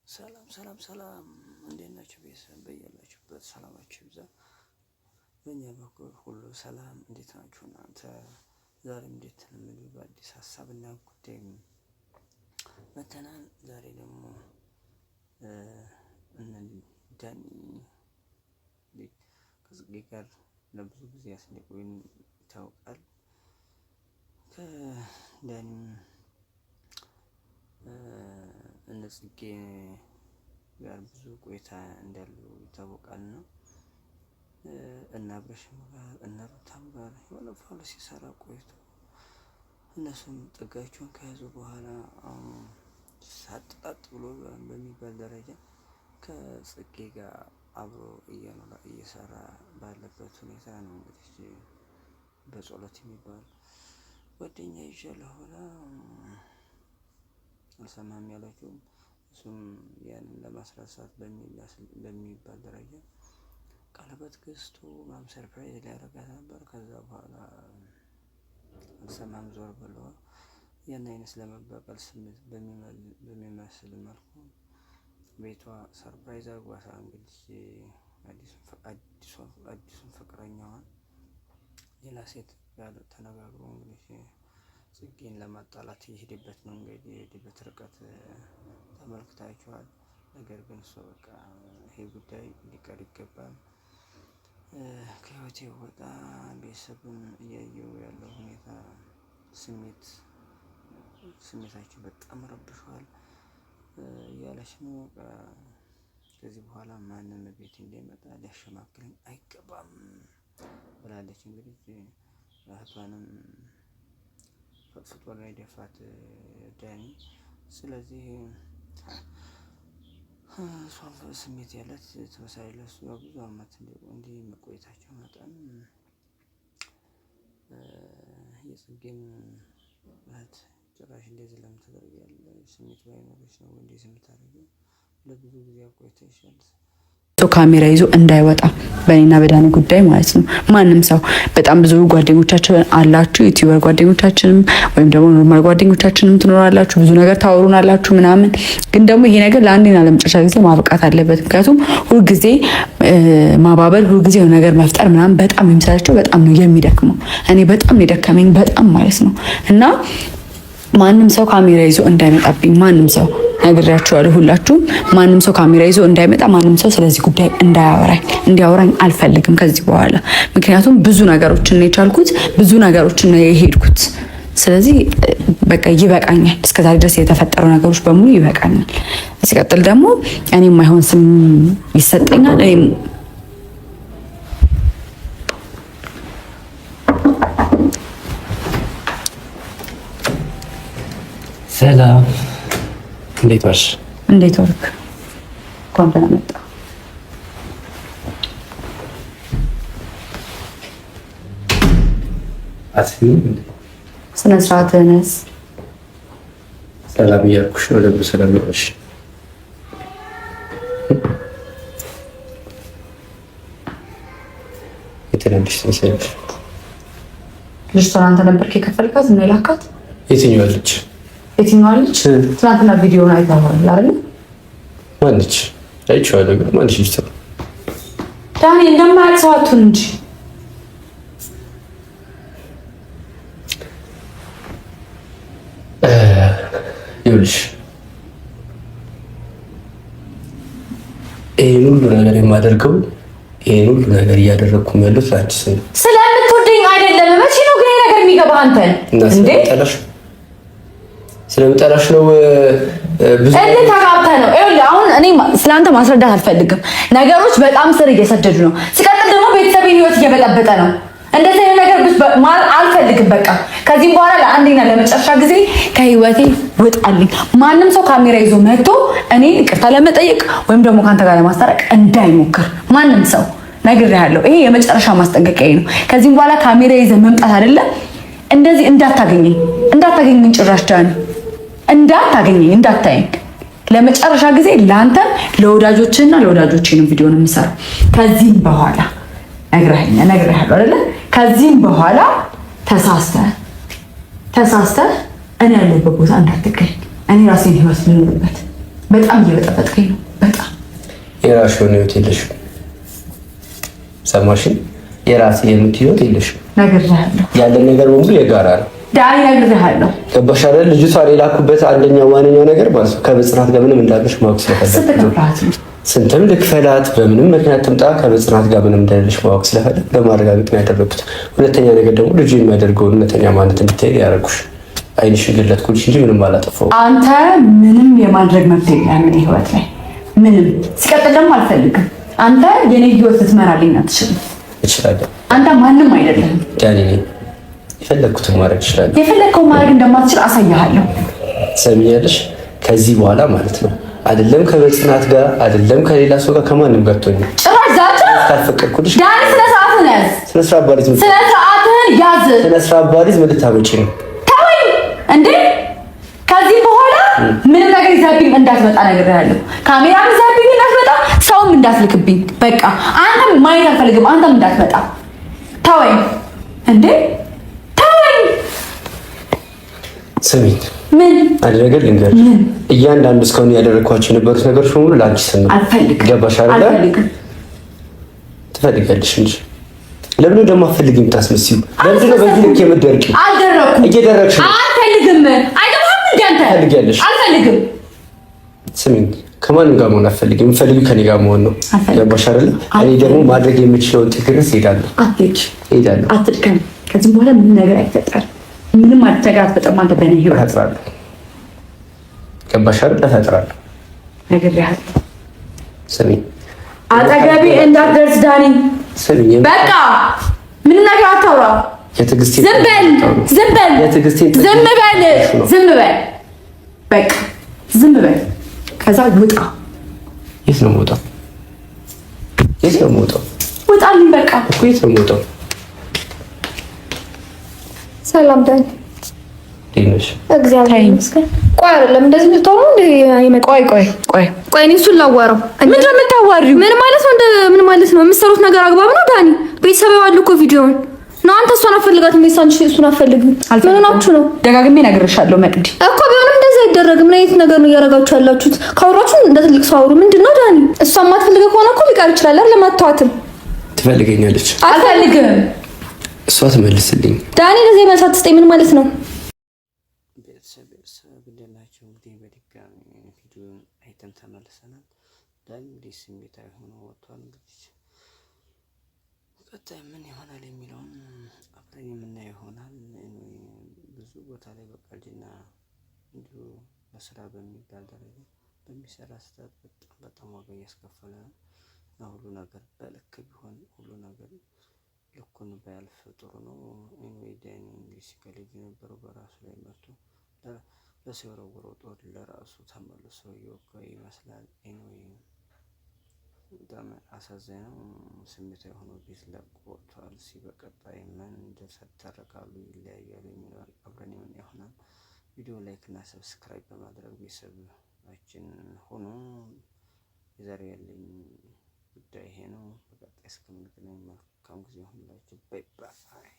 ሰላም እንዴት ናችሁ? ቤተሰብ በያላችሁበት ሰላማችሁ ይብዛ። በእኛ በኩል ሁሉ ሰላም። እንዴት ናችሁ እናንተ? ዛሬም እንዴት ነው በአዲስ ሀሳብና ጉዳይ መተናል። ዛሬ ደግሞ ዳኒ ከጽጌ ጋር ለብዙ ጊዜ ያስለቁኝ ይታወቃል። ከዳኒ እነ ጽጌ ጋር ብዙ ቆይታ እንዳለው ይታወቃል ነው እና አብረሽም ጋር እና ሩታም ጋር የሆነ ፋውል ሲሰራ ቆይቶ እነሱም ጥጋቸውን ከያዙ በኋላ አሁን ሳጥጣጥ ብሎ በሚባል ደረጃ ከጽጌ ጋር አብሮ እየሰራ ባለበት ሁኔታ ነው። እንግዲህ በጸሎት የሚባል ጓደኛ ይዣለሁ ብላ አልሰማም ያላቸው እሱም ያንን ለማስረሳት በሚባል ደረጃ ቀለበት ገዝቶ ሰርፕራይዝ ሊያደርጋት ነበር። ከዛ በኋላ አልሰማም ዞር ብሎ ያን አይነት ለመበቀል ስሜት በሚመስል መልኩ ቤቷ ሰርፕራይዝ አድርጓታ እንግዲህ አዲሱን ፍቅረኛዋን ሌላ ሴት ጋር ተነጋግሮ እንግዲህ ጽጌን ለማጣላት የሄደበት መንገድ የሄደበት ርቀት ተመልክታችኋል። ነገር ግን እሱ በቃ ይሄ ጉዳይ ሊቀር ይገባል፣ ከህይወቴ ወጣ፣ ቤተሰብን እያየው ያለው ሁኔታ ስሜታችን በጣም ረብሿል እያለች ነው። ከዚህ በኋላ ማንም ቤት እንዳይመጣ ሊያሸማክለኝ አይገባም ብላለች። እንግዲህ እህቷንም ፍጡር ላይ ደፋት ዳኒ። ስለዚህ እሷም ስሜት ያለት ተመሳሳይ ለሱ ብዙ አመት እንዲህ መቆየታቸው መጠን የጽጌን እህት ጭራሽ እንደዚህ ለምን ታደርጊያለሽ? ስሜት ባይኖርሽ ነው እንደዚህ የምታደርጊው? ለብዙ ጊዜ አቆይታ ይሻል ካሜራ ይዞ እንዳይወጣ በእኔና በዳኒ ጉዳይ ማለት ነው። ማንም ሰው በጣም ብዙ ጓደኞቻችን አላችሁ፣ ዩቲዩበር ጓደኞቻችንም ወይም ደግሞ ኖርማል ጓደኞቻችንም ትኖራላችሁ፣ ብዙ ነገር ታወሩናላችሁ ምናምን። ግን ደግሞ ይሄ ነገር ለአንዴና ለመጨረሻ ጊዜ ማብቃት አለበት። ምክንያቱም ሁልጊዜ ማባበል፣ ሁልጊዜ ነገር መፍጠር ምናምን በጣም የሚሰራቸው በጣም ነው የሚደክመው። እኔ በጣም የደከመኝ በጣም ማለት ነው። እና ማንም ሰው ካሜራ ይዞ እንዳይመጣብኝ፣ ማንም ሰው ነግሬያችኋለሁ። ሁላችሁም ማንም ሰው ካሜራ ይዞ እንዳይመጣ፣ ማንም ሰው ስለዚህ ጉዳይ እንዲያወራኝ አልፈልግም ከዚህ በኋላ። ምክንያቱም ብዙ ነገሮችን ነው የቻልኩት፣ ብዙ ነገሮችን ነው የሄድኩት። ስለዚህ በቃ ይበቃኛል። እስከዛሬ ድረስ የተፈጠሩ ነገሮች በሙሉ ይበቃኛል። ሲቀጥል ደግሞ እኔ የማይሆን ስም ይሰጠኛል። እኔም ሰላም፣ እንዴት ዋልሽ? እንዴት ወርክ? እንኳን ደህና መጣ። ስነ ስርዓትህንስ? ሰላም እያልኩሽ ነው። ደግሞ ሰላም ይሆንሽ። የተለምሽ ተሰለሽ ልጅቷን አንተ ነበርክ የከፈልካት እና የላካት? የትኛዋ ልጅ? የትኛዋ ልጅ? ትናንትና ቪዲዮውን አይተኸዋል አይደል? ማነች? አይቼዋለሁ ግን ማነች ልጅ? ዳኒ እንደማያውቅ ሰው አትሁን እንጂ። ይኸውልሽ ይሄን ሁሉ ነገር የማደርገው ይሄን ሁሉ ነገር እያደረግኩም ያለሁት ለአንቺ ስል ስለምትወደኝ አይደለም። መቼ ነው ግን ይሄ ነገር የሚገባህ አንተን? እንዴ ስለምጠላሽ ነው። ብዙ ተጋብተህ ነው። ይኸውልህ አሁን እኔ ስለአንተ ማስረዳት አልፈልግም። ነገሮች በጣም ስር እየሰደዱ ነው። ሲቀጥል ደግሞ ቤተሰቤን ህይወት እየበጠበጠ ነው። እንደዚህ አይነት ነገር አልፈልግም። በቃ ከዚህም በኋላ ለአንዴና ለመጨረሻ ጊዜ ከህይወቴ ውጣልኝ። ማንም ሰው ካሜራ ይዞ መጥቶ እኔ ይቅርታ ለመጠየቅ ወይም ደግሞ ካንተ ጋር ለማስታረቅ እንዳይሞክር ማንም ሰው ነግሬሃለሁ። ይሄ የመጨረሻ ማስጠንቀቂያ ነው። ከዚህም በኋላ ካሜራ ይዘህ መምጣት አይደለም እንደዚህ እንዳታገኘኝ ጭራሽ ዳኒ እንዳታየኝ። ለመጨረሻ ጊዜ ለአንተም ለወዳጆችህና ለወዳጆቼንም ቪዲዮ ነው የምሰራው። ከዚህም በኋላ ነግሬሃለሁ አይደለ? ከዚህም በኋላ ተሳስተህ እኔ ያለሁበት ቦታ እንዳትገኝ። እኔ ራሴን ህይወት ልኖርበት በጣም እየበጠበጥከኝ ነው። በጣም የራስሽ የሆነ ህይወት የለሽም። ሰማሽን? የራሴ የምትይው ህይወት የለሽም። ነግሬሃለሁ። ያለን ነገር በሙሉ የጋራ ነው። ዳኒ ነግሬሃለሁ። ገባሽ አይደል? ልጅቷ የላኩበት አንደኛው ዋነኛው ነገር ማለት ነው ከበጽናት ጋር ምንም እንዳለሽ ማወቅ ስለፈለኩ ስንትም ልክፈላት በምንም ምክንያት ትምጣ ከበጽናት ጋር ምንም እንዳለሽ ማወቅ ስለፈለኩ ለማረጋገጥ ነው ያደረኩት። ሁለተኛ ነገር ደግሞ ልጁ የሚያደርገውን እውነተኛ ማንነት እንድታይ ያደረኩሽ። አይንሽን ገለጥኩልሽ እንጂ ምንም አላጠፋሁም። አንተ ምንም የማድረግ መብት የለህም እኔ ህይወት ላይ ምንም። ሲቀጥል ደግሞ አልፈልግም። አንተ የኔ ህይወት ልትመራልኝ አትችልም። እችላለሁ። አንተ ማንም አይደለህም ዳኒ ነኝ። የፈለግኩትን ማድረግ እችላለሁ። የፈለግከውን ማድረግ እንደማትችል አሳያለሁ። ሰሚኛለሽ? ከዚህ በኋላ ማለት ነው አይደለም ከበጽናት ጋር አይደለም ከሌላ ሰው ጋር ከማንም ጋር ትሆኚ ጭራሽ ዛቻ ካልፈቀድኩልሽ ዳኒ ስነ ስርዓትህን ያዝ። ስነ ስርዓት ባሪዝ ስነ ስርዓትህን ያዝ። ስነ ስርዓት ባሪዝ ምን ልታመጪ ነው? ተወኝ እንዴ! ከዚህ በኋላ ምንም ነገር ይዛብኝ እንዳትመጣ ነግሬሃለሁ። ካሜራም ይዛብኝ እንዳትመጣ፣ ሰውም እንዳትልክብኝ። በቃ አንተም ማየት አልፈልግም። አንተም እንዳትመጣ። ተወኝ እንዴ! ተወኝ። ስሚኝ ምን አንድ ነገር ልንገርሽ። እያንዳንዱ እስካሁን ያደረኳቸው የነበሩት ነገሮች በሙሉ ለአንቺ ስል ነው። አልፈልግም። ገባሽ አይደል? አልፈልግም። ትፈልጋለሽ እንጂ ለምን ደግሞ አትፈልጊም? የምታስመስይው ለምንድን ነው በዚህ ልክ የምትደርቂው? አልደረኩም። እየደረቅሽ ነው። አልፈልግም። አይገባም እንዴ አንተ? ትፈልጊያለሽ? አልፈልግም። ስሚኝ ከማንም ጋር መሆን አትፈልጊም። የምትፈልጊው ከኔ ጋር መሆን ነው። ገባሽ አይደል? እኔ ደግሞ ማድረግ የምችለውን ትግርስ ሄዳለሁ። ሄዳለሁ። አትድከም። ከዚህ በኋላ ምንም ነገር አይፈጠርም። ምንም አትተጋት። በጣም አንተ በእኔ ህይወት እፈጥራለሁ። ገባሽ አይደል? እፈጥራለሁ። ነግሬሃለሁ። ስሚኝ አጠገቤ እንዳትደርስ ዳኒ። ስሚኝ በቃ ምንም ነገር አታውራ። የትዕግስቴ ዝም በል። ዝም በል። የትዕግስቴ ዝም በል። ዝም በል። በቃ ዝም በል። ከዛ ውጣ። የት ነው የምወጣው? የት ነው የምወጣው? ውጣልኝ። በቃ እኮ የት ነው የምወጣው? ሰላም ዳኒ፣ ዲነሽ እግዚአብሔር ይመስገን። ቆይ አይደለም እንደዚህ ልትሆኑ እንዴ? ቆይ እኔ እሱን ላዋራው። ምንድን ነው የምታዋሪው? ምን ማለት ነው? ምን ማለት ነው? የምትሰሩት ነገር አግባብ ነው ዳኒ? ቤተሰብ ያዋሉ እኮ ቪዲዮውን ነው። አንተ እሷን አፈልጋትም ወይስ አንቺ እሱን አፈልግም? ምን ናችሁ ነው? ደጋግሜ ነግሬሻለሁ መቅዲ እኮ ቢሆንም እንደዚህ አይደረግም። ምን አይነት ነገር ነው እያደረጋችሁ ያላችሁት? ካወራችሁ እንደ ትልቅ ሰው አውሩ። ምንድን ነው ዳኒ? እሷ የማትፈልገው ከሆነ እኮ ሊቀር ይችላል አይደል? ለማታዋትም ትፈልገኛለች። አልፈልግም። እሷ ትመልስልኝ። ዳኒ ለዚህ መልስ አትስጠኝ። ምን ማለት ነው? ቤተሰብ ግደላቸው። እንግዲህ በድጋሚ ቪዲዮን አይተን ተመልሰናል። ዳኒ እንግዲህ ስሜታዊ ሆኖ ወጥቷል። እንግዲህ ቀጣይ ምን ይሆናል የሚለውን አብረን የምናየው ይሆናል። ብዙ ቦታ ላይ በቀልድና እንዲሁ በስራ በሚባል ደረጃ በሚሰራ ስህተት በጣም ዋጋ እያስከፈለ ነው እና ሁሉ ነገር በልክ ቢሆን ሁሉ ነገር ልኩን ባያልፍ ጥሩ ነው። ኤኒዌይ ዳኒ እንግዲህ ሲቀልድ የነበረው በራሱ ላይ መጥቶ ለሰው የወረወረው ጦር ለራሱ ተመልሶ እየወጋው ይመስላል። ኤኒዌይ በጣም አሳዛኝ ነው። ስሜታዊ የሆነ ቤት ለቆ ወጥቷል። በቀጣይ ምን እንደተደረጋሉ ይለያያሉ የሚለው አብረን የምናየው ይሆናል። ቪዲዮ ላይክ እና ሰብስክራይብ በማድረግ ቤተሰባችን ሆኖ የዛሬ ያለኝ ጉዳይ ይሄ ነው። በቀጣይ እስከምንገናኝ መልካም ጊዜ ይሁንላችሁ። ባይ ባይ።